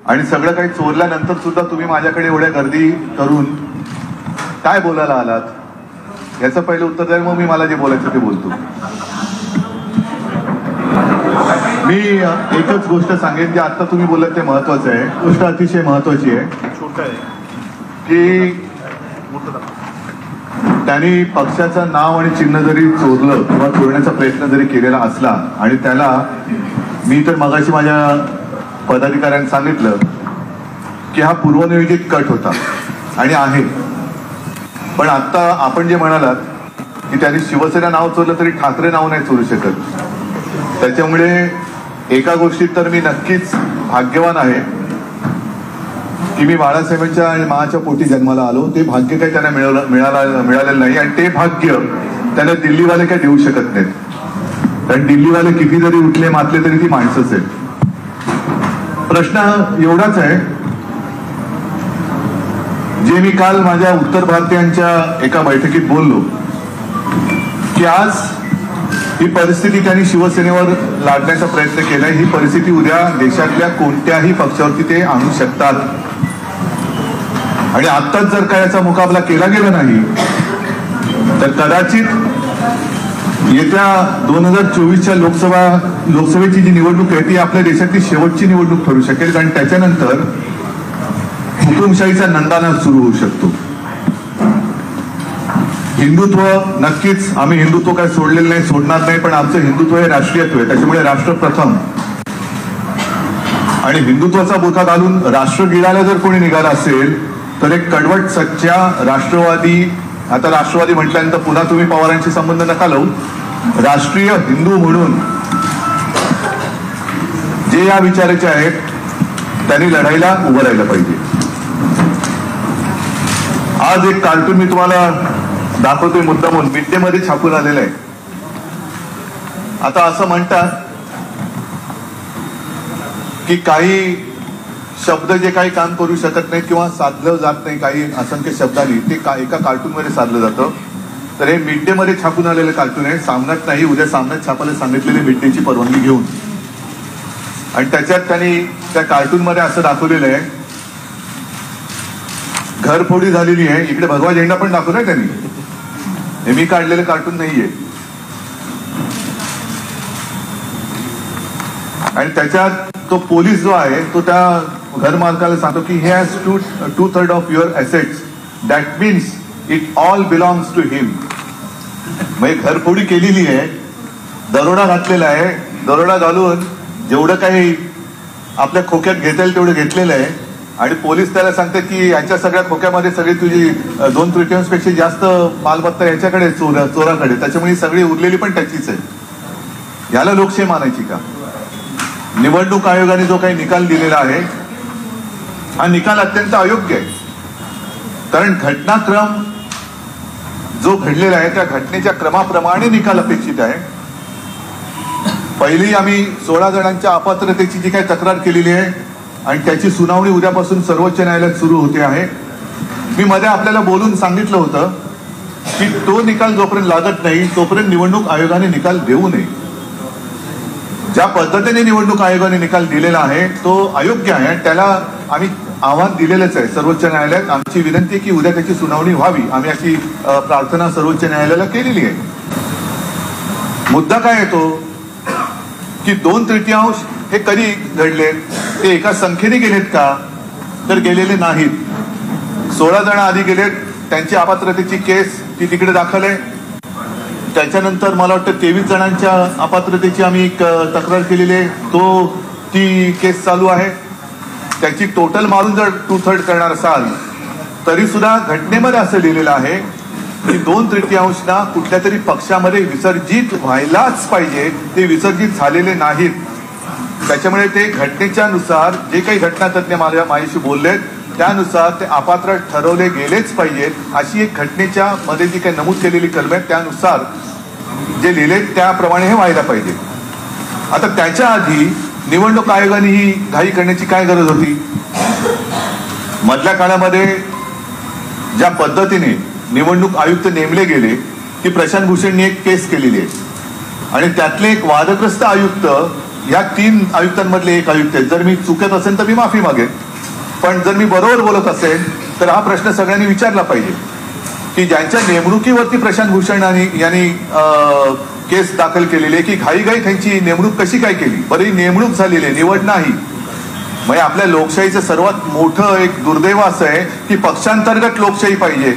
आणि सगळं काही चोरल्यानंतर सुद्धा तुम्ही माझ्याकडे एवढ्या गर्दी करून काय बोलायला आलात याचं पहिलं उत्तर द्या, मग मी मला जे बोलायचं ते बोलतो. मी एकच गोष्ट सांगेन, जे आता तुम्ही बोलत ते महत्वाचं आहे. गोष्ट अतिशय महत्वाची आहे की त्यांनी पक्षाचं नाव आणि चिन्ह जरी चोरलं किंवा चोरण्याचा प्रयत्न जरी केलेला असला आणि त्याला मी तर मगाशी माझ्या पदाधिकाऱ्यांनी सांगितलं की हा पूर्वनियोजित कट होता आणि आहे. पण आता आपण जे म्हणालात की त्यांनी शिवसेना नाव चोरलं तरी ठाकरे नाव नाही चोरू शकत. त्याच्यामुळे एका गोष्टीत तर मी नक्कीच भाग्यवान आहे की मी बाळासाहेबांच्या आणि माच्या पोटी जन्माला आलो. ते भाग्य काही त्यांना मिळालेलं नाही आणि ते भाग्य त्यांना दिल्लीवाले काही देऊ शकत नाहीत. कारण दिल्लीवाले किती जरी उठले मातले तरी ती माणसंच आहेत. प्रश्न एवढाच आहे, जे मी काल माझ्या उत्तर भारतीयांच्या एका बैठकीत बोललो की आज ही परिस्थिती त्यांनी शिवसेनेवर लादण्याचा प्रयत्न केलाय. ही परिस्थिती उद्या देशातल्या कोणत्याही पक्षावरती ते आणू शकतात आणि आत्ताच जर का याचा मुकाबला केला गेला नाही तर कदाचित येत्या 2024च्या लोकसभेची जी निवडणूक आहे ती आपल्या देशातली शेवटची निवडणूक ठरू शकेल. कारण त्याच्यानंतर हुकुमशाहीचा नंदाना सुरू होऊ शकतो. हिंदुत्व नक्कीच, आम्ही हिंदुत्व काय सोडलेलं नाही, सोडणार नाही, पण आमचं हिंदुत्व हे राष्ट्रीयत्व आहे. त्याच्यामुळे राष्ट्र प्रथम आणि हिंदुत्वाचा बोथा घालून राष्ट्र गिळायला जर कोणी निघाला असेल तर एक कडवट सच्चा राष्ट्रवादी, आता राष्ट्रवादी म्हटल्यानंतर पुन्हा तुम्ही पवारांशी संबंध नका लावू, राष्ट्रीय हिंदू म्हणून जे या विचाराचे आहेत त्यांनी लढाईला उभं राहिलं पाहिजे. आज एक कार्टून मी तुम्हाला दाखवतोय मुद्दा म्हणून, मिड डे मध्ये छापून आलेलं आहे. आता असं म्हणतात की काही शब्द जे काही काम करू शकत नाहीत किंवा साधलं जात नाही काही असंख्य शब्दांनी, ते एका कार्टून मध्ये साधलं जातं. तर हे मिड डे मध्ये छापून आलेलं कार्टून आहे. सामन्यात नाही, उद्या सामन्यात छापायला सांगितलेले मिड डेची परवानगी घेऊन. आणि त्याच्यात त्यांनी त्या कार्टून मध्ये असं दाखवलेलं आहे, घरफोडी झालेली आहे. इकडे भगवा झेंडा पण दाखवलाय त्यांनी. हे मी काढलेलं कार्टून नाहीये. आणि त्याच्यात तो पोलीस जो आहे तो त्या घरमालकाला सांगतो की he has 2/3 of your assets. That means it all belongs to him. म्हणजे घरफोडी केलेली आहे, दरोडा घातलेला आहे, दरोडा घालून जेवढं काही आपल्या खोक्यात घेता येईल तेवढं घेतलेलं आहे आणि पोलीस त्याला सांगते की याच्या सगळ्या खोक्यामध्ये सगळी तुझी 2/3 पेक्षा जास्त मालमत्ता याच्याकडे चोराकडे, त्याच्यामुळे सगळी उरलेली पण त्याचीच आहे. याला लोकशाही मानायची का? निवडणूक आयोगाने जो काही निकाल दिलेला आहे हा निकाल अत्यंत अयोग्य आहे. कारण घटनाक्रम जो घडलेला आहे त्या घटनेच्या क्रमाप्रमाणे निकाल अपेक्षित आहे. पहिली आम्ही 16 जणांच्या अपात्रतेची जी काही तक्रार केलेली आहे आणि त्याची सुनावणी उद्यापासून सर्वोच्च न्यायालयात सुरू होते आहे. मी मध्ये आपल्याला बोलून सांगितलं होतं की तो निकाल जोपर्यंत लागत नाही तोपर्यंत निवडणूक आयोगाने निकाल देऊ नये. ज्या पद्धतीने निवडणूक आयोगाने निकाल दिलेला आहे तो अयोग्य आहे आणि त्याला आम्ही आव्हान दिलेलंच आहे सर्वोच्च न्यायालयात. आमची विनंती की उद्या त्याची सुनावणी व्हावी. आम्ही अशी प्रार्थना सर्वोच्च न्यायालयाला केलेली आहे. मुद्दा काय येतो की 2/3 हे कधी घडले? ते एका संख्येने गेलेत का? तर गेलेले नाहीत. 16 जण आधी गेलेत, त्यांची अपात्रतेची केस ती तिकडे दाखल आहे. त्याच्यानंतर मला वाटतं 23 जणांच्या अपात्रतेची आम्ही एक तक्रार केलेली आहे, ती केस चालू आहे. त्याची टोटल मारून जर 2/3 करणार असाल तरी सुद्धा घटनेमध्ये असं लिहिलेलं आहे की 2/3 ना कुठल्या तरी पक्षामध्ये विसर्जित व्हायलाच पाहिजे. ते विसर्जित झालेले नाहीत. त्याच्यामुळे ते घटनेच्या नुसार जे काही घटनातज्ञ माझ्याशी बोललेत त्यानुसार ते अपात्र ठरवले गेलेच पाहिजेत. अशी एक घटनेच्या मध्ये जी काही नमूद केलेली कलम आहे त्यानुसार जे लिहिले त्याप्रमाणे हे व्हायला पाहिजे. आता त्याच्या आधी निवडणूक आयोगाने ही घाई करण्याची काय गरज होती? मधल्या काळामध्ये ज्या पद्धतीने निवडणूक आयुक्त नेमले गेले की प्रशांत भूषणनी एक केस केलेली आहे आणि त्यातले एक वादग्रस्त आयुक्त ह्या 3 आयुक्तांमधले एक आयुक्त आहेत. जर मी चुकत असेल तर मी माफी मागेन, पण जर मी बरोबर बोलत असेल तर हा प्रश्न सगळ्यांनी विचारला पाहिजे की ज्यांच्या नेमणुकीवरती प्रशांत भूषण यांनी केस दाखल केलेली आहे की घाईघाई त्यांची नेमणूक कशी काय केली. बरी नेमणूक झालेली आहे, निवड नाही. म्हणजे आपल्या लोकशाहीचं सर्वात मोठं एक दुर्दैव असं आहे की पक्षांतर्गत लोकशाही पाहिजे,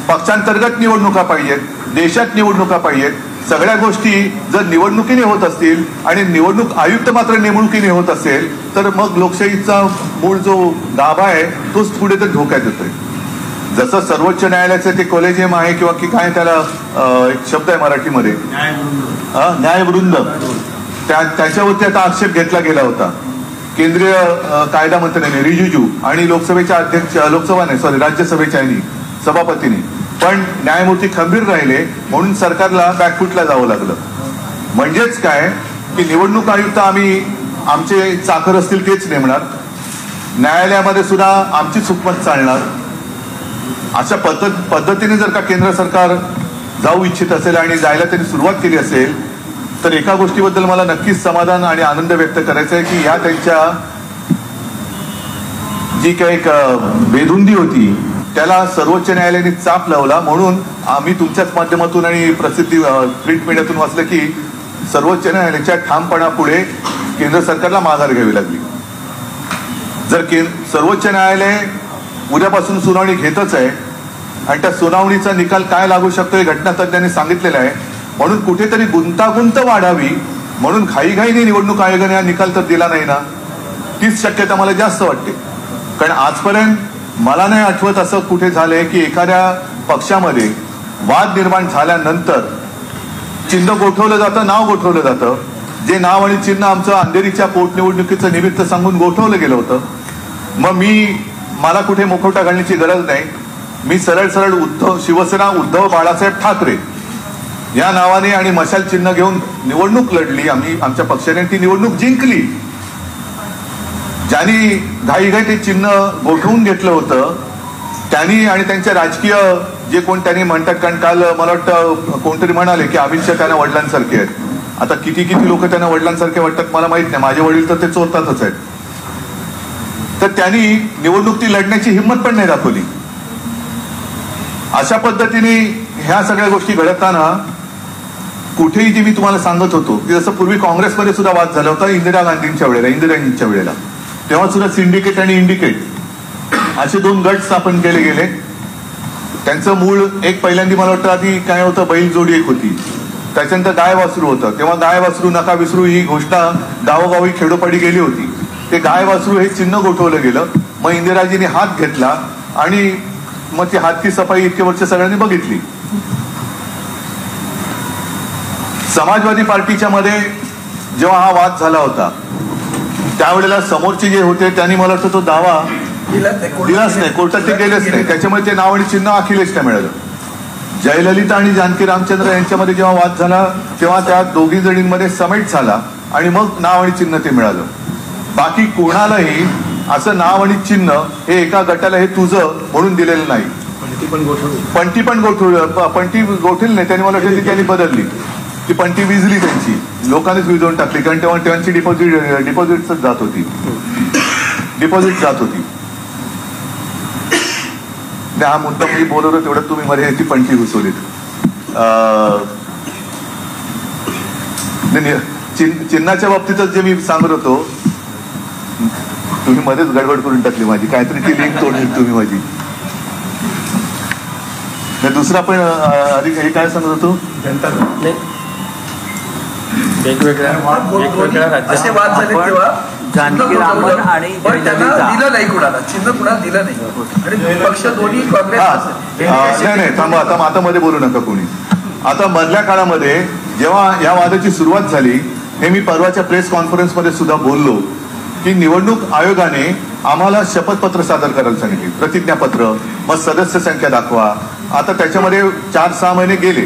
पक्षांतर्गत निवडणुका पाहिजेत, देशात निवडणुका पाहिजेत. सगळ्या गोष्टी जर निवडणुकीने होत असतील आणि निवडणूक आयुक्त मात्र नेमणुकीने होत असेल तर मग लोकशाहीचा मूळ जो गाभा आहे तोच पुढे तर धोक्यात येतोय. जसं सर्वोच्च न्यायालयाचं ते कॉलेजियम आहे किंवा की काय त्याला एक शब्द आहे मराठीमध्ये न्यायवृंद, त्याच्यावरती आता आक्षेप घेतला गेला होता केंद्रीय कायदा मंत्र्यांनी रिजिजू आणि लोकसभेच्या अध्यक्ष राज्यसभेच्या सभापतींनी. पण न्यायमूर्ती खंबीर राहिले म्हणून सरकारला बॅकफुटला जावं लागलं. म्हणजेच काय की निवडणूक आयुक्त आम्ही आमचे चाकर असतील तेच नेमणार, न्यायालयामध्ये सुद्धा आमची चुकमत चालणार. अशा पद्धतीने जर का केंद्र सरकार जाऊ इच्छित असेल आणि जायला त्यांनी सुरुवात केली असेल तर एका गोष्टीबद्दल मला नक्कीच समाधान आणि आनंद व्यक्त करायचा आहे की ह्या त्यांच्या जी काही एक बेधुंदी होती त्याला सर्वोच्च न्यायालयाने चाप लावला. म्हणून आम्ही तुमच्याच माध्यमातून आणि प्रसिद्धी प्रिंट मीडियातून वाचलं की सर्वोच्च न्यायालयाच्या ठामपणापुढे केंद्र सरकारला माघार घ्यावी लागली. जर सर्वोच्च न्यायालय उद्यापासून सुनावणी घेतच आहे आणि त्या सुनावणीचा निकाल काय लागू शकतो हे घटनातज्ञांनी सांगितलेलं आहे. म्हणून कुठेतरी गुंतागुंत वाढावी म्हणून घाईघाईने निवडणूक आयोगाने हा निकाल तर दिला नाही ना, तीच शक्यता मला जास्त वाटते. कारण आजपर्यंत मला नाही आठवत असं कुठे झालंय की एखाद्या पक्षामध्ये वाद निर्माण झाल्यानंतर चिन्ह गोठवलं जातं, नाव गोठवलं जातं. जे नाव आणि चिन्ह आमचं अंधेरीच्या पोटनिवडणुकीचं निमित्त सांगून गोठवलं गेलं होतं. मग मला कुठे मुखवटा घालण्याची गरज नाही. मी सरळ शिवसेना उद्धव बाळासाहेब ठाकरे या नावाने आणि मशाल चिन्ह घेऊन निवडणूक लढली. आमच्या पक्षाने ती निवडणूक जिंकली. ज्यांनी घाईघाई ते चिन्ह गोठवून घेतलं होतं त्यांनी आणि त्यांच्या राजकीय जे कोण त्यांनी म्हणतात, कारण काल मला वाटतं कोणतरी म्हणाले की अमित शहा त्यांना वडिलांसारखे आहेत. आता किती लोक त्यांना वडिलांसारखे वाटतात मला माहित नाही, माझे वडील तर ते चोरतातच आहेत. तर त्यांनी निवडणूक ती लढण्याची हिंमत पण नाही दाखवली. अशा पद्धतीने ह्या सगळ्या गोष्टी घडताना कुठेही जे मी तुम्हाला सांगत होतो की जसं पूर्वी काँग्रेसमध्ये सुद्धा वाद झाला होता इंदिराजींच्या वेळेला, तेव्हा सुद्धा सिंडिकेट आणि इंडिकेट असे 2 गट स्थापन केले गेले. त्यांचं मूळ एक पहिल्यांदा मला वाटतं आधी काय होतं, बैल जोडी एक होती, त्याच्यानंतर गाय वासरू होतं. तेव्हा गाय वासरू नका विसरू ही घोषणा गावोगावी खेडोपाडी गेली होती. ते गाय वासरू हे चिन्ह गोठवलं गेलं. मग इंदिराजींनी हात घेतला आणि मग ती हातची सफाई इतके वर्ष सगळ्यांनी बघितली. समाजवादी पार्टीच्या मध्ये जेव्हा हा वाद झाला होता त्यावेळेला समोरचे जे होते त्यांनी मला वाटतं तो दावा दिलाच नाही, कोर्टात ते गेलेच नाही. त्याच्यामुळे ते नाव आणि चिन्ह अखिलेशला मिळालं. जयललिता आणि जानकी रामचंद्र यांच्यामध्ये जेव्हा वाद झाला तेव्हा त्या दोघी जणींमध्ये समेट झाला आणि मग नाव आणि चिन्ह ते मिळालं. बाकी कोणालाही असं नाव आणि चिन्ह हे एका गटाला हे तुझं म्हणून दिलेलं नाही. पंटी पण गोठवली नाही त्यांनी, मला वाटतं त्यांनी बदलली. ती पंटी विजली त्यांची, लोकांनीच विजवून टाकली. कारण तेव्हा त्यांची डिपॉझिट जात होती. हा मुद्दा मी बोलवलं तेवढं तुम्ही मध्ये ती पंटी घुसवलीत. चिन्हाच्या बाबतीतच जे मी सांगत होतो तुम्ही मध्येच गडबड करून टाकली माझी, काहीतरी ती लिंक तोडली तुम्ही माझी. दुसरा पण आधी हे काय सांगत होतो, वेगवेगळ्या असे वाद झाले तेव्हा जानकी रामन आणि दिलं नाही, कुणाला चिन्ह कुणाला दिलं नाही आणि पक्ष दोन्ही काँग्रेस. नाही थांबा, आता मध्ये बोलू नका कोणी. आता मधल्या काळामध्ये जेव्हा या वादाची सुरुवात झाली हे मी परवाच्या प्रेस कॉन्फरन्समध्ये सुद्धा बोललो की निवडणूक आयोगाने आम्हाला शपथपत्र सादर करायला सांगितले, प्रतिज्ञापत्र, मग सदस्य संख्या दाखवा. आता त्याच्यामध्ये 4-6 महिने गेले.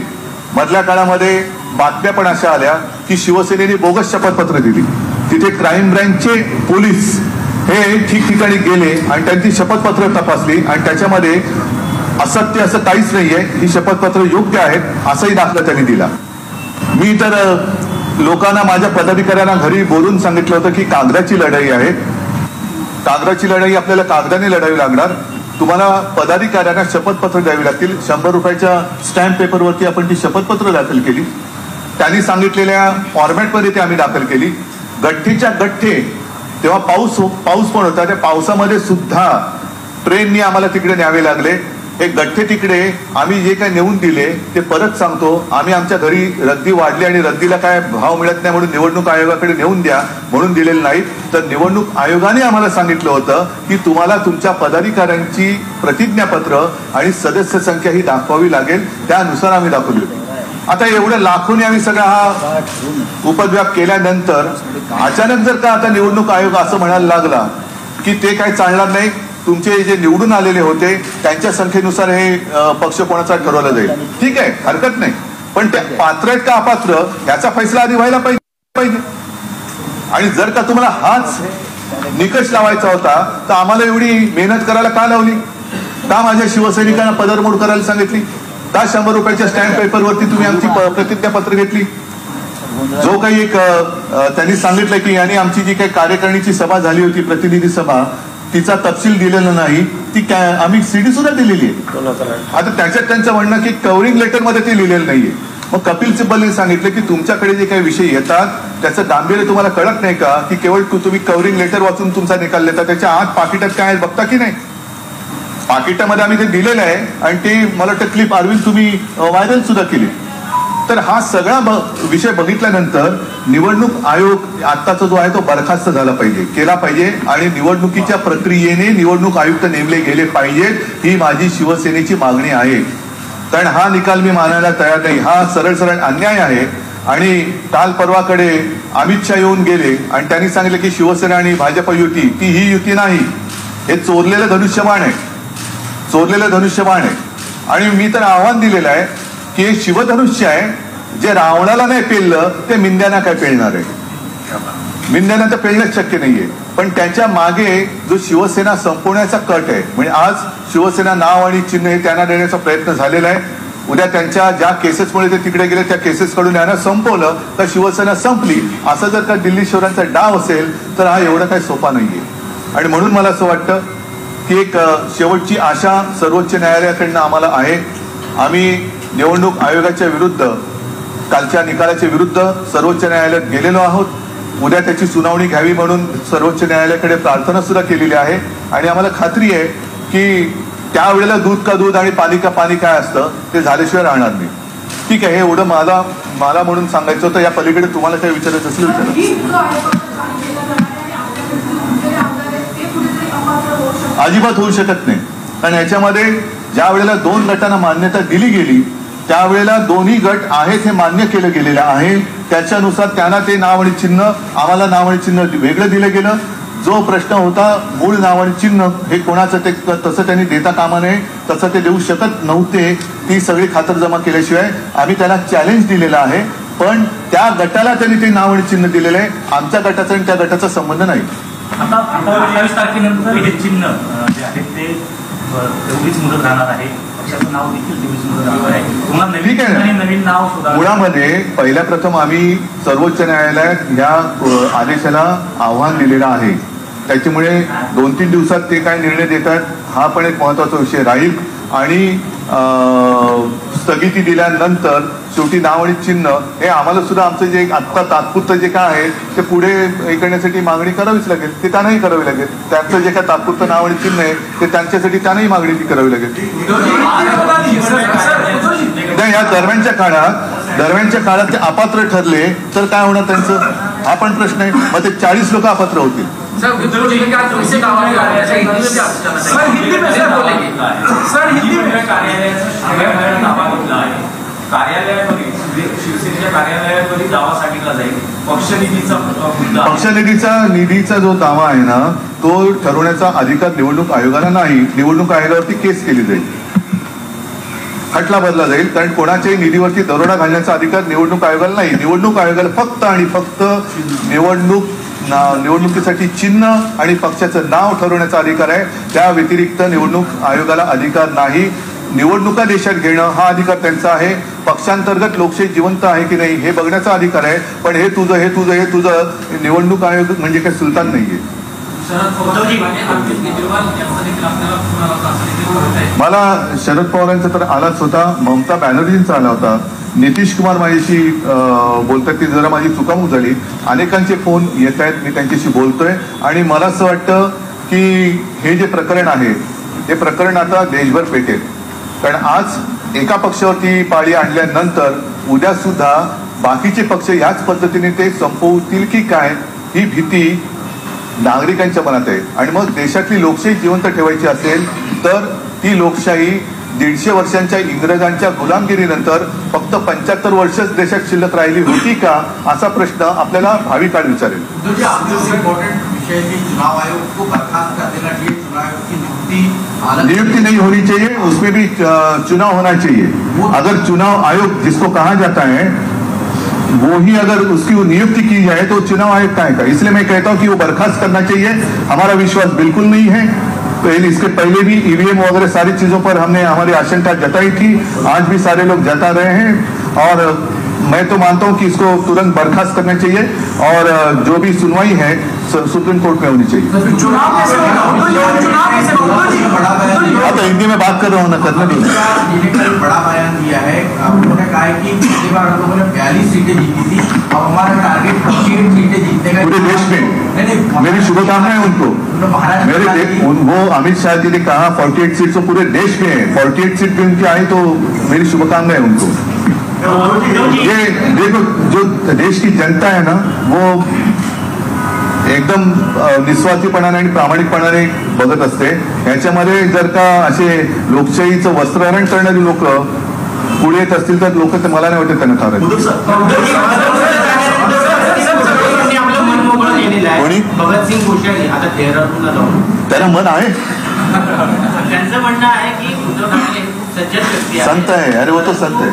मधल्या काळामध्ये बातम्या पण अशा आल्या की शिवसेनेने बोगस शपथपत्र दिली. तिथे क्राईम ब्रँचचे पोलीस हे ठिकठिकाणी गेले आणि त्यांची शपथपत्र तपासली आणि त्याच्यामध्ये असत्य असं काहीच नाहीये, ही शपथपत्र योग्य आहेत असाही दाखला त्यांनी दिला. मी तर लोकांना, माझ्या पदाधिकाऱ्यांना घरी बोलून सांगितलं होतं की कागदाची लढाई आहे. कागदाची लढाई आपल्याला कागदाने लढावी लागणार. तुम्हाला पदाधिकाऱ्यांना शपथपत्र द्यावी लागतील. 100 रुपयाच्या स्टॅम्प पेपरवरती आपण ती शपथपत्र दाखल केली. त्यांनी सांगितलेल्या फॉर्मॅटमध्ये ती आम्ही दाखल केली. गठ्ठेच्या गठ्ठे, तेव्हा पाऊस पण होता, त्या पावसामध्ये सुद्धा ट्रेननी आम्हाला तिकडे न्यावे लागले. हे गठ्ठे तिकडे आम्ही जे काही नेऊन दिले ते परत सांगतो, आम्ही आमच्या घरी रद्दी वाढली आणि रद्दीला काय भाव मिळत नाही म्हणून निवडणूक आयोगाकडे नेऊन द्या म्हणून दिलेलं नाही. तर निवडणूक आयोगाने आम्हाला सांगितलं होतं की तुम्हाला तुमच्या पदाधिकाऱ्यांची प्रतिज्ञापत्र आणि सदस्य संख्या ही दाखवावी लागेल. त्यानुसार आम्ही दाखवली. आता एवढ्या लाखोनी आम्ही सगळा हा उपद्व्याप केल्यानंतर अचानक जर का आता निवडणूक आयोग असं म्हणायला लागला की ते काय चालणार नाही, तुमचे जे निवडून आलेले होते त्यांच्या संख्येनुसार हे पक्ष कोणाचा ठरवला जाईल, ठीक आहे, हरकत नाही. पण ते पात्र आहेत का अपात्र याचा फैसला आधी व्हायला पाहिजे. आणि जर का तुम्हाला हाच निकष लावायचा होता तर आम्हाला एवढी मेहनत करायला का लावली? का माझ्या शिवसैनिकांना पदरमोड करायला सांगितली? का 100 रुपयाच्या स्टॅम्प पेपरवरती तुम्ही आमची प्रतिज्ञापत्र घेतली? जो काही एक त्यांनी सांगितलं की यांनी आमची जी काही कार्यकारिणीची सभा झाली होती, प्रतिनिधी सभा, तिचा तपशील दिलेला नाही, ती आम्ही सीडी सुद्धा दिलेली आहे. आता त्याच्यात त्यांचं म्हणणं की कव्हरिंग लेटरमध्ये ते लिहिलेलं नाहीये. मग कपिल सिब्बलने सांगितलं की तुमच्याकडे जे काही विषय येतात त्याचं गांभीर्य तुम्हाला कळत नाही का, की केवळ तुम्ही कव्हरिंग लेटर वाचून तुमचा निकाल देता, त्याच्या आत पाकिटात काय बघता की नाही? पाकिटामध्ये आम्ही ते दिलेलं आहे आणि ते मला वाटतं क्लिप अरविंद तुम्ही व्हायरल सुद्धा केली. तर हा सगळा विषय बघितल्यानंतर निवडणूक आयोग आत्ताचा जो आहे तो बरखास्त झाला पाहिजे, केला पाहिजे आणि निवडणुकीच्या प्रक्रियेने निवडणूक आयुक्त नेमले गेले पाहिजेत, ही माझी शिवसेनेची मागणी आहे. कारण हा निकाल मी मानायला तयार नाही. हा सरळ सरळ अन्याय आहे. आणि काल परवाकडे अमित शहा येऊन गेले आणि त्यांनी सांगितलं की शिवसेना आणि भाजप युती, ती ही युती नाही, हे चोरलेलं धनुष्यबाण आहे, चोरलेलं धनुष्यबाण आहे. आणि मी तर आव्हान दिलेलं आहे की हे शिवधनुष्य आहे, जे रावणाला नाही पेललं ते मिंद्यांना काय पेलणार आहे? मिंद्यांना तर पेलणंच शक्य नाहीये. पण त्याच्या मागे जो शिवसेना संपवण्याचा कट आहे, म्हणजे आज शिवसेना नाव आणि चिन्ह हे त्यांना देण्याचा प्रयत्न झालेला आहे. उद्या त्यांच्या ज्या केसेसमुळे ते तिकडे गेले त्या केसेसकडून यांना संपवलं तर शिवसेना संपली. असं जर का दिल्ली शहरांचा डाव असेल तर हा एवढा काही सोपा नाहीये. आणि म्हणून मला असं वाटतं की एक शेवटची आशा सर्वोच्च न्यायालयाकडनं आम्हाला आहे. आम्ही निवडणूक आयोगाच्या विरुद्ध, कालच्या निकालाच्या विरुद्ध सर्वोच्च न्यायालयात गेलेलो आहोत. उद्या त्याची सुनावणी घ्यावी म्हणून सर्वोच्च न्यायालयाकडे प्रार्थना सुद्धा केलेली आहे. आणि आम्हाला खात्री आहे की त्यावेळेला दूध का दूध आणि पाणी का पाणी काय असतं ते झाल्याशिवाय राहणार नाही. ठीक आहे, हे एवढं मला म्हणून सांगायचं होतं. या पलीकडे तुम्हाला काही विचारायचं असेल विचारा. अजिबात होऊ शकत नाही. कारण याच्यामध्ये ज्या वेळेला 2 गटांना मान्यता दिली गेली त्यावेळेला दोन्ही गट आहेत हे मान्य केलं गेलेलं आहे. त्याच्यानुसार त्यांना ते नाव आणि चिन्ह, आम्हाला नाव आणि चिन्ह वेगळं दिलं गेलं. जो प्रश्न होता मूळ नाव आणि चिन्ह हे कोणाचं, ते तसं त्यांनी देता कामा नये, तसं ते देऊ शकत नव्हते. ती सगळी खातरजमा केल्याशिवाय आम्ही त्याला चॅलेंज दिलेलं आहे. पण त्या गटाला त्यांनी ते नाव आणि चिन्ह दिलेलं आहे. आमच्या गटाचा आणि त्या गटाचा संबंध नाही. आता 28 तारखेनंतर हे चिन्ह जे आहे ते तेवढीच मुदत राहणार आहे. पक्षाचं नाव देखील तेवढीच मुदत राहणार आहे. तुम्हाला ठीक आहे. नवीन नाव सुद्धा मुळामध्ये पहिल्या प्रथम आम्ही सर्वोच्च न्यायालयात या आदेशाला आव्हान दिलेलं आहे. त्याच्यामुळे 2-3 दिवसात ते काय निर्णय देतात हा पण एक महत्वाचा विषय राहील. आणि स्थगिती दिल्यानंतर शेवटी नाव आणि चिन्ह हे आम्हाला सुद्धा आमचं जे आत्ता तात्पुरतं जे काय आहे ते पुढे हे करण्यासाठी मागणी करावीच लागेल. ते त्यांनाही करावी लागेल. त्यांचं जे काय तात्पुरतं नाव आणि चिन्ह आहे ते त्यांच्यासाठी त्यांनाही मागणी ती करावी लागेल. या दरम्यानच्या काळात ते अपात्र ठरले तर काय होणार त्यांचं, हा पण प्रश्न आहे. मग ते 40 लोक अपात्र होतील. पक्षनिधीचा निधीचा जो दावा आहे ना तो ठरवण्याचा अधिकार निवडणूक आयोगाला नाही. निवडणूक आयोगावरती केस केली जाईल, खटला भरला जाईल. कारण कोणाच्याही निधीवरती दरोडा घालण्याचा अधिकार निवडणूक आयोगाला नाही. निवडणूक आयोगाला फक्त आणि फक्त निवडणुकीसाठी चिन्ह आणि पक्षाचं नाव ठरवण्याचा अधिकार आहे. त्या व्यतिरिक्त निवडणूक आयोगाला अधिकार नाही. निवडणुका देशात घेणं हा अधिकार त्यांचा आहे. पक्षांतर्गत लोकशाही जिवंत आहे की नाही हे बघण्याचा अधिकार आहे. पण हे तुझं निवडणूक आयोग म्हणजे काही सुलतान नाहीये. मला शरद पवारांचा तर आलाच होता, ममता बॅनर्जींचा आला होता, नितीश कुमार माझ्याशी बोलतात की जरा माझी चुकामुक झाली. अनेकांचे फोन येत आहेत, मी त्यांच्याशी बोलतोय. आणि मला असं वाटतं की हे जे प्रकरण आहे हे प्रकरण आता देशभर पेटेल. कारण आज एका पक्षावरती पाळी आणल्यानंतर उद्या सुद्धा बाकीचे पक्ष याच पद्धतीने ते संपवतील की काय ही भीती नागरिकांच्या मनात आहे. आणि मग देशातली लोकशाही जिवंत ठेवायची असेल तर ती लोकशाही 150 वर्षांच्या इंग्रजांच्या गुलामगिरीनंतर फक्त 75 वर्षच देशात शिल्लक राहिली होती का असा प्रश्न आपल्याला भावी काळ विचारेल. चुनाव आयोग को बर्खास्त कर देना चाहिए, चुनाव आयोग की नियुक्ति नहीं होनी चाहिए, उसमें भी चुनाव होना चाहिए. अगर चुनाव आयोग जिसको कहा जाता है वो ही अगर उसकी नियुक्ति की जाए तो चुनाव आयोग का है. इसलिए मैं कहता हूं कि वो बर्खास्त करना चाहिए. हमारा विश्वास बिल्कुल नहीं है. इसके पहले भी ईवीएम वगैरह सारी चीजों पर हमने हमारी आशंका जताई थी, आज भी सारे लोग जता रहे हैं. और मैं तो मानता हूं कि इसको तुरंत बर्खास्त करना चाहिए और जो भी सुनवाई है सुप्रीम कोर्ट में होनी चाहिए. हाँ तो हिंदी में बात कर रहा हूँ ना, करने दो. बड़ा बयान दिया है, उन्होंने कहा है कि पिछली बार हम लोगों ने 42 सीटें जीती थी, अब हमारा टारगेट 48 सीटें जीतने का. पूरे देश में मेरी शुभकामनाएं उनको. वो अमित शाह जी ने कहा 48 सीट तो पूरे देश में है, 48 सीट भी उनकी आई तो मेरी शुभकामनाएं उनको. ये देखो जो देश की जनता है ना वो एकदम निस्वार्थीपणाने आणि प्रामाणिकपणाने बघत असते. याच्यामध्ये जर का असे लोकशाहीचं वस्त्रहरण करणारी लोक पुढे येत असतील तर लोक मला नाही वाटत त्यांना थांबेल. कोणी भगतसिंग कोश्यारी आता देहरादूनला जाऊन त्याला मन आहे, त्यांचं म्हणणं आहे की उद्धव ठाकरे खूप सज्जन व्यक्ती आहे, संत आहे. अरे वो तो संत आहे.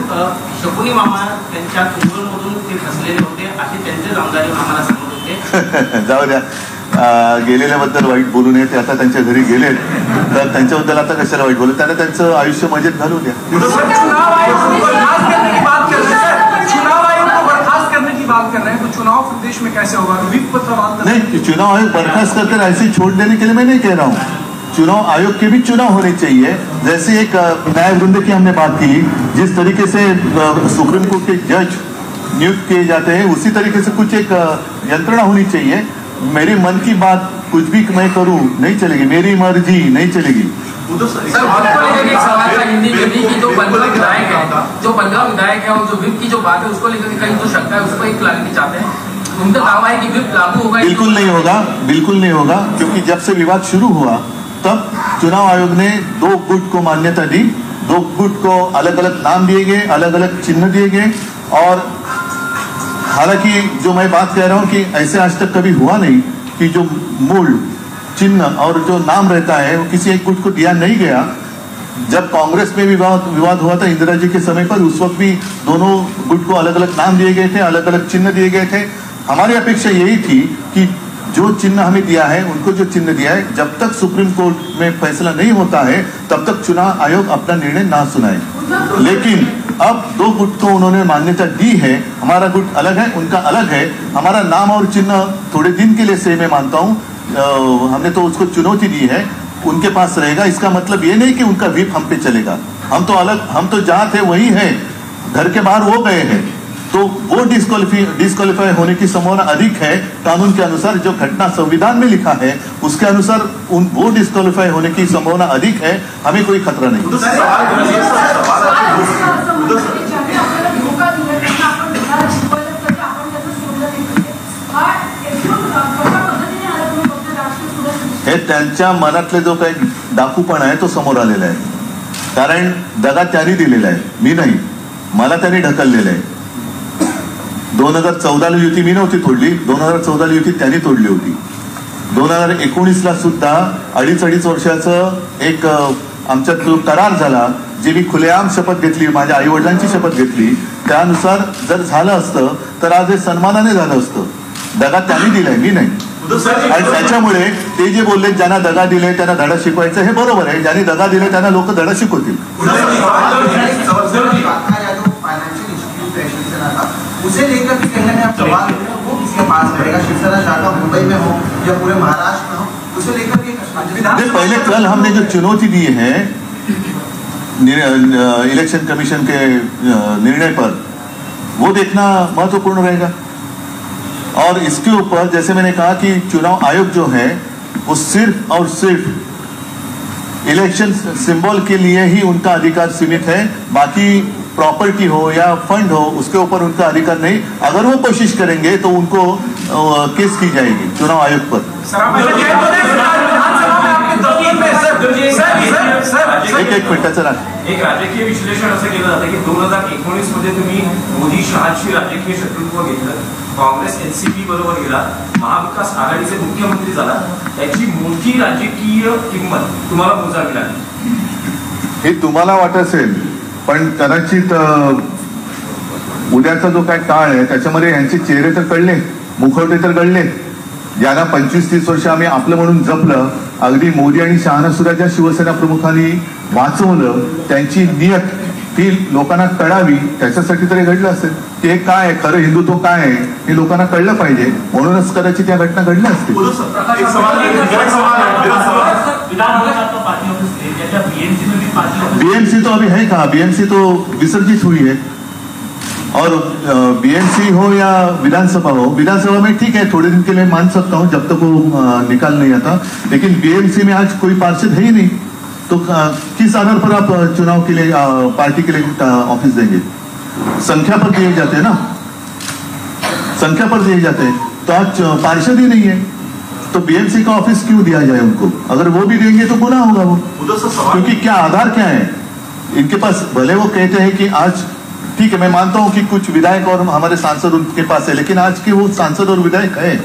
शकुनी मामा त्यांच्या कुंभमधून ते फसलेले होते असे त्यांचे आमदार आम्हाला सांगत होते. जाऊ द्या, गेलेल्याबद्दल वाईट बोलू नये. ते आता त्यांच्या घरी गेलेत तर त्यांच्याबद्दल आता कशाला वाईट बोलू. त्यांना त्यांचं आयुष्य मजेत घालू द्या. चुनाव आयोग को बर्खास्त करने की बात कर रहे हैं तो चुनाव प्रदेश में कैसे होगा? विप पत्र नहीं, चुनाव आयोग बर्खास्त करके ऐसे छोड़ देने के लिए मैं नहीं कह रहा हूँ. चुनाव आयोग के भी चुनाव होने चाहिए. जैसे एक न्यायवृंद की हमने बात की, जिस तरीके से सुप्रीम कोर्ट के जज नियुक्त किए जाते हैं उसी तरीके से कुछ एक यंत्रणा होनी चाहिए. मेरे मन की बात कुछ भी मैं करूं नहीं चलेगी, मेरी मर्जी नहीं चलेगी. सर एक सवाल था हिंदी में भी कि जो बलगाम विधायक है और जो विप की जो बात है उसको लेकर कहीं तो शंका है, उसको एक क्लैरिटी चाहते हैं. उनका दावा है कि विप लागू होगा. बिल्कुल नहीं होगा, बिल्कुल नहीं होगा. क्योंकि जब से विवाद शुरू हुआ तब चुनाव आयोग ने 2 गुट को मान्यता दी. 2 गुट को अलग अलग नाम दिए गए, अलग अलग चिन्ह दिए गए. और हालांकि जो मैं बात कह रहा हूं कि ऐसे आज तक कभी हुआ नहीं कि जो मूल चिन्ह और जो नाम रहता है वो किसी एक गुट को दिया नहीं गया. जब कांग्रेस में विवाद हुआ था इंदिरा जी के समय पर, उस वक्त भी दोनों गुट को अलग अलग नाम दिए गए थे, अलग अलग चिन्ह दिए गए थे. हमारी अपेक्षा यही थी कि जो चिन्ह हमें दिया है उनको जो चिन्ह दिया है, जब तक सुप्रीम कोर्ट में फैसला नहीं होता है तब तक चुनाव आयोग अपना निर्णय ना सुनाए. लेकिन अब 2 गुट को उन्होंने मान्यता दी है. हमारा गुट अलग है, उनका अलग है. हमारा नाम और चिन्ह थोड़े दिन के लिए से मैं मानता हूँ, हमने तो उसको चुनौती दी है, उनके पास रहेगा. इसका मतलब ये नहीं कि उनका व्हिप हम पे चलेगा. हम तो अलग, हम तो जहाँ थे वही है, घर के बाहर वो गए हैं तो वो डिस्क्वालीफाई होने की संभावना अधिक है. कानून के अनुसार जो घटना संविधान में लिखा है उसके अनुसार वो डिस्क्वालीफाई होने की संभावना अधिक है. हमें कोई खतरा नहीं. हे त्यांच्या मनातले जो काही डाकूपणा आहे तो समोर आलेला आहे. कारण दगा त्यांनी दिलेला आहे, मी नाही. मला त्यांनी ढकललेलं आहे. 2014 युती मी नव्हती तोडली, 2014 युती त्यांनी तोडली होती. 2019 सुद्धा 2.5 वर्षाचं एक आमच्यात जो करार झाला, जे मी खुलेआम शपथ घेतली, माझ्या आई वडिलांची शपथ घेतली, त्यानुसार जर झालं असतं तर आज हे सन्मानाने झालं असतं. दगा त्यांनी दिलाय, मी नाही. आणि त्याच्यामुळे ते जे बोलले ज्यांना दगा दिले त्यांना धडा शिकवायचं हे बरोबर आहे. ज्यांनी दगा दिले त्यांना लोक धडा शिकवतील. उसे लेकर के कहीं ना सवाल वो किसके पास रहेगा? शिवसेना शाखा मुंबई में हो या पूरे महाराष्ट्र में हो, उसे लेकर के पहले कल हमने जो चुनौती दी है इलेक्शन कमीशन के निर्णय पर, वो देखना महत्वपूर्ण रहेगा. और इसके ऊपर जैसे मैंने कहा कि चुनाव आयोग जो है वो सिर्फ और सिर्फ इलेक्शन सिंबल के लिए ही उनका अधिकार सीमित है. बाकी प्रॉपर्टी हो या फंड हो उसके ऊपर उनका अधिकार नहीं. अगर वो कोशिश करेंगे तो उनको केस की जाएगी चुनाव आयोग पर. एक मिनिटाचं राख. एक राजकीय विश्लेषण असं केलं जातं की 2019 मध्ये तुम्ही मोदी शहाशी राजकीय शत्रुत्व घेतलं, काँग्रेस एनसीपी बरोबर गेला, महाविकास आघाडीचे मुख्यमंत्री झाला, त्याची मोठी राजकीय किंमत तुम्हाला मोजावी लागली. हे तुम्हाला वाटत असेल, पण कदाचित उद्याचा जो काय काळ आहे त्याच्यामध्ये यांचे चेहरे तर कळले, मुखवटे तर कळले. ज्यांना 25-30 वर्ष आम्ही आपलं म्हणून जपलं, अगदी मोदी आणि शहाना सुद्धा ज्या शिवसेना प्रमुखांनी वाचवलं, त्यांची नियत ती लोकांना कळावी, त्याच्यासाठी तरी घडलं असेल. ते काय आहे खरं हिंदुत्व काय आहे हे लोकांना कळलं पाहिजे, म्हणूनच कदाचित त्या घटना घडल्या असतील. बीएमसी तो अभी है कहाँ? बीएमसी तो विसर्जित हुई है. और बीएमसी हो या विधानसभा हो, विधानसभा में ठीक है थोड़े दिन के लिए मान सकता हूँ जब तक वो निकाल नहीं आता, लेकिन बीएमसी में आज कोई पार्षद है ही नहीं, तो किस आधार पर आप चुनाव के लिए पार्टी के लिए ऑफिस देंगे? संख्या पर दिए जाते हैं ना, संख्या पर दिए जाते हैं. तो आज पार्षद ही नहीं है, तो बीएमसी का ऑफिस क्यों दिया जाए उनको? अगर वो भी देंगे तो गुनाह होगा वो. क्योंकि क्या आधार क्या है इनके पास? भले वो कहते हैं कि आज ठीक है, मैं मानता हूं कि कुछ विधायक और हमारे सांसद उनके पास है, लेकिन आज के वो सांसद और विधायक है,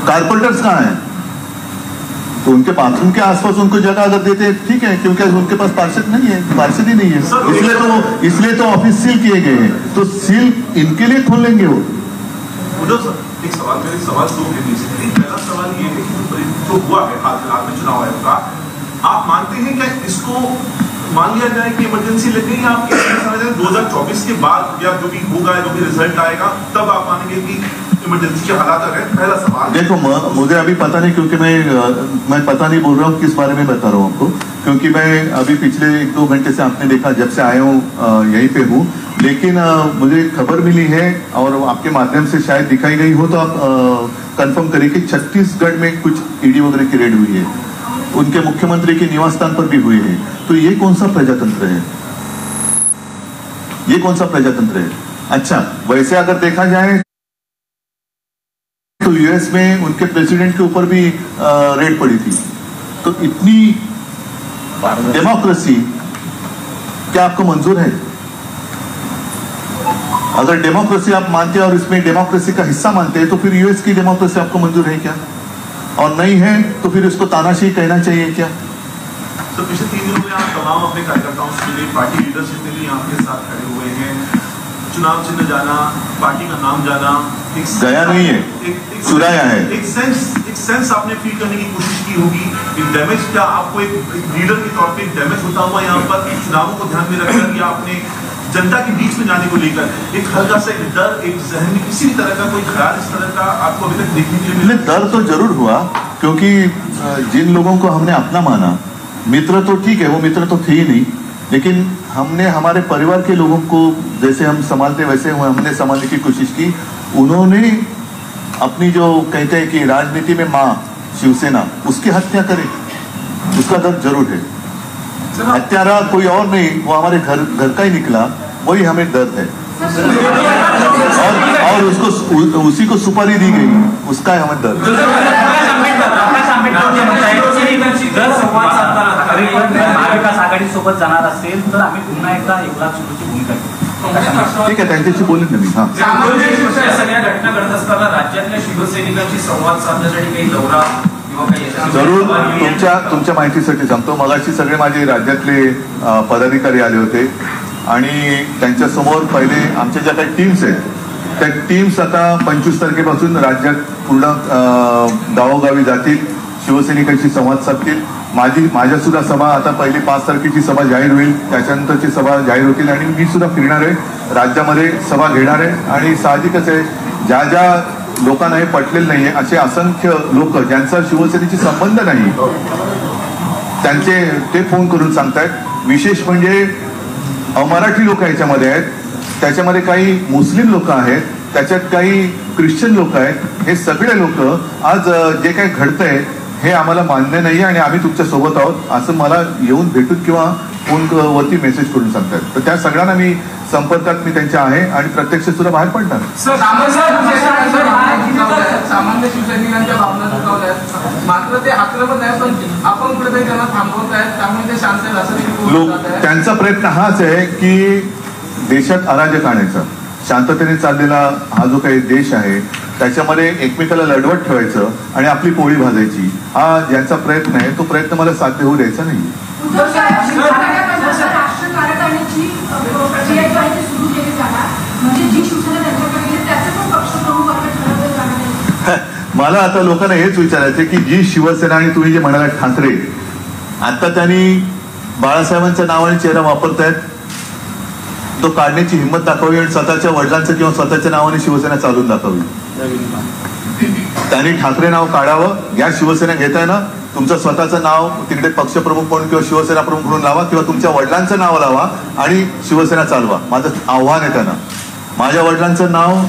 कारपोरेटर्स कहाँ हैं? तो उनके बाथरूम के आसपास उनको जगह अगर देते हैं ठीक है, क्योंकि उनके पास पार्षद नहीं है, पार्षद ही नहीं है, इसलिए तो ऑफिस सील किए गए हैं. तो सील इनके लिए खोल लेंगे वो. एक सवाल दो है. पहला सवाल ये है कि जो हुआ है हाल में चुनाव आयोग का, आप मानते हैं क्या इसको मान लिया जाए कि इमरजेंसी लग गई? आप 2024 के बाद या जो भी होगा, जो भी रिजल्ट आएगा, तब आप मानेंगे कि इमरजेंसी के हालात आ गए? पहला सवाल. देखो मुझे अभी पता नहीं, क्योंकि मैं पता नहीं बोल रहा हूँ किस बारे में बता रहा हूँ आपको, क्योंकि मैं अभी पिछले 1-2 घंटे से आपने देखा जब से आया हूँ यहीं पे हूँ. लेकिन मुझे खबर मिली है और आपके माध्यम से शायद दिखाई गई हो, तो आप कंफर्म करिए कि छत्तीसगढ़ में कुछ ईडी वगैरह की रेड हुई है, उनके मुख्यमंत्री के निवास स्थान पर भी हुई है. तो ये कौन सा प्रजातंत्र है? ये कौन सा प्रजातंत्र है? अच्छा, वैसे अगर देखा जाए तो यूएस में उनके प्रेसिडेंट के ऊपर भी रेड पड़ी थी. तो इतनी डेमोक्रेसी क्या आपको मंजूर है? अगर डेमोक्रेसी आप मानते हैं और इसमें डेमोक्रेसी का हिस्सा मानते हैं, तो फिर यूएस की डेमोक्रेसी आपको मंजूर है क्या? और नहीं है तो फिर इसको तानाशाही कहना चाहिए क्या? तो पिछले 3 दिनों में आप तमाम अपने कार्यकर्ताओं से मिले, पार्टी लीडरशिप में भी आपके साथ खड़े हुए हैं. चुनाव चिन्ह जाना, पार्टी का नाम जाना, गया नहीं है, चुराया है. एक सेंस आपने फील करने की कोशिश की होगी. एक डैमेज, क्या आपको एक लीडर के तौर पे एक डैमेज होता हुआ यहाँ पर चुनावों को ध्यान में रखकर, या आपने जनता के बीच में जाने को लेकर एक हल्का सा एक डर, एक जहन में किसी भी तरह का कोई ख्याल इस तरह का आपको अभी तक देखने के लिए मिला? डर तो जरूर हुआ, क्योंकि जिन लोगों को हमने अपना माना, मित्र तो ठीक है, वो मित्र तो थे ही नहीं, लेकिन हमने हमारे परिवार के लोगों को जैसे हम संभालते वैसे हमने संभालने की कोशिश की. उन्होंने अपनी जो कहते हैं कि राजनीति में मां शिवसेना, उसकी हत्या करे, उसका दर्द जरूर है. हत्यारा कोई और नहीं, वो हमारे घर का ही निकला, वही हमें दर्द है. और उसको उसी को सुपारी दी गई, उसका है हमें दर्द. महाविकास आघाडी सोबत जाणार असेल तर आम्ही पुन्हा एकदा 1 लाख सुरूची भूमिका घेऊ. ठीक आहे, त्यांच्याशी बोलून ना मी. हा, सगळ्या घटना घडत असताना राज्यातल्या शिवसैनिकांशी संवाद साधण्यासाठी काही दौरा किंवा काही जरूर तुमच्या माहितीसाठी सांगतो. मगाशी सगळे माझे राज्यातले पदाधिकारी आले होते आणि त्यांच्यासमोर पहिले आमच्या ज्या काही टीम्स आहेत त्या टीम्स आता 25 तारखेपासून राज्यात पूर्ण गावोगावी जातील, शिवसैनिकांशी संवाद साधतील. माझ्या सुद्धा सभा आता पहिली 5 तारखेची सभा जाहीर होईल, त्याच्यानंतरची सभा जाहीर होतील आणि मी सुद्धा फिरणार आहे, राज्यामध्ये सभा घेणार आहे. आणि साहजिकच आहे, ज्या ज्या लोकांना हे पटलेलं नाहीये असे असंख्य लोक ज्यांचा शिवसेनेशी संबंध नाही त्यांचे ते फोन करून सांगतायत. विशेष म्हणजे अमराठी लोक याच्यामध्ये आहेत, त्याच्यामध्ये काही मुस्लिम लोक आहेत, त्याच्यात काही ख्रिश्चन लोक आहेत. हे सगळे लोक आज जे काही घडतंय हे आम्हाला मान्य नाही आणि आम्ही तुमच्या सोबत आहोत असं मला येऊन भेटून किंवा फोनवरती मेसेज करून सांगतात. तर त्या सगळ्यांना मी संपर्कात मी त्यांच्या आहे आणि प्रत्यक्ष सुद्धा बाहेर पडणार. सामान्य शिवसैनिकांच्या भावना दुखावल्यात, मात्र ते आक्रमक आहे, पण आपण कुठेतरी त्यांना थांबवत आहेत, त्यामुळे ते शांत आहेत असं लोक त्यांचा प्रयत्न हाच आहे की देशात अराजक आणायचा. शांततेने चाललेला हा जो काही देश आहे त्याच्यामध्ये एकमेकाला लढवत ठेवायचं आणि आपली पोळी भाजायची, हा ज्यांचा प्रयत्न आहे तो प्रयत्न मला साध्य होऊ द्यायचा नाही. मला आता लोकांना हेच विचारायचं की जी शिवसेना आणि तुम्ही जे म्हणाला ठाकरे, आता त्यांनी बाळासाहेबांच्या नावाने चेहरा वापरतायत, तो काढण्याची हिंमत दाखवावी आणि स्वतःच्या वडिलांचं किंवा स्वतःच्या नावाने शिवसेना चालून दाखवावी. त्यांनी ठाकरे नाव काढावं. या शिवसेना घेताय ना, तुमचं स्वतःचं नाव तिकडे पक्षप्रमुख म्हणून किंवा शिवसेना प्रमुख म्हणून लावा किंवा तुमच्या वडिलांचं नाव लावा आणि शिवसेना चालवा. माझं आव्हान आहे त्यांना. माझ्या वडिलांचं नाव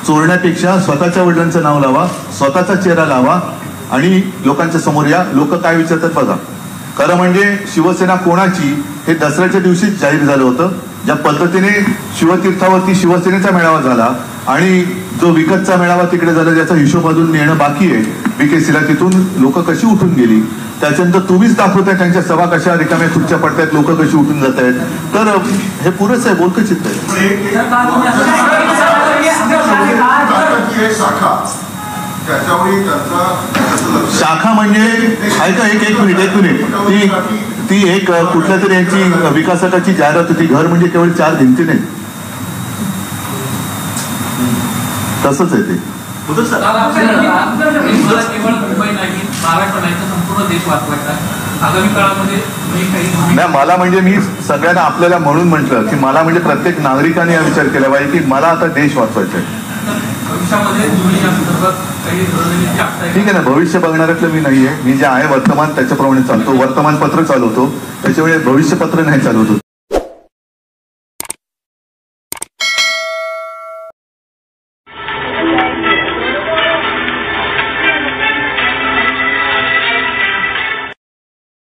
चोरण्यापेक्षा स्वतःच्या वडिलांचं नाव लावा, स्वतःचा चेहरा लावा आणि लोकांच्या समोर या. लोक काय विचारतात बघा. खरं म्हणजे शिवसेना कोणाची हे दसऱ्याच्या दिवशीच जाहीर झालं होतं. ज्या पद्धतीने शिवतीर्थावरती शिवसेनेचा मेळावा झाला आणि जो विकतचा मेळावा तिकडे झाला ज्याचा हिशोब अजून येणं बाकी आहे BKC ला, तिथून लोक कशी उठून गेली, त्याच्यानंतर तुम्हीच दाखवताय त्यांच्या सभा कशा रिकाम्या खुर्च्या पडतायत, लोक कशी उठून जात आहेत. तर हे पुरेच आहे, बोलकं चित्त आहे. शाखा म्हणजे ऐका, एक मिनिट ती एक कुठल्या तरी यांची विकासकाची जाहिरात होती. घर म्हणजे केवळ 4 भिंती नाही, तसंच आहे ते. केवळ मुंबई नाही, महाराष्ट्र नाही तर संपूर्ण देश वाचवायचा. आगामी काळामध्ये नाही, मला म्हणजे मी सगळ्यांना आपल्याला म्हणून म्हटलं की मला म्हणजे प्रत्येक नागरिकाने हा विचार केला पाहिजे की मला आता देश वाचवायचा आहे. ठीक आहे ना, भविष्य बघणाऱ्यातलं मी नाहीये. मी जे आहे वर्तमान त्याच्याप्रमाणे चालतो, वर्तमानपत्र चालवतो, त्याच्यामुळे भविष्यपत्र नाही चालवतो.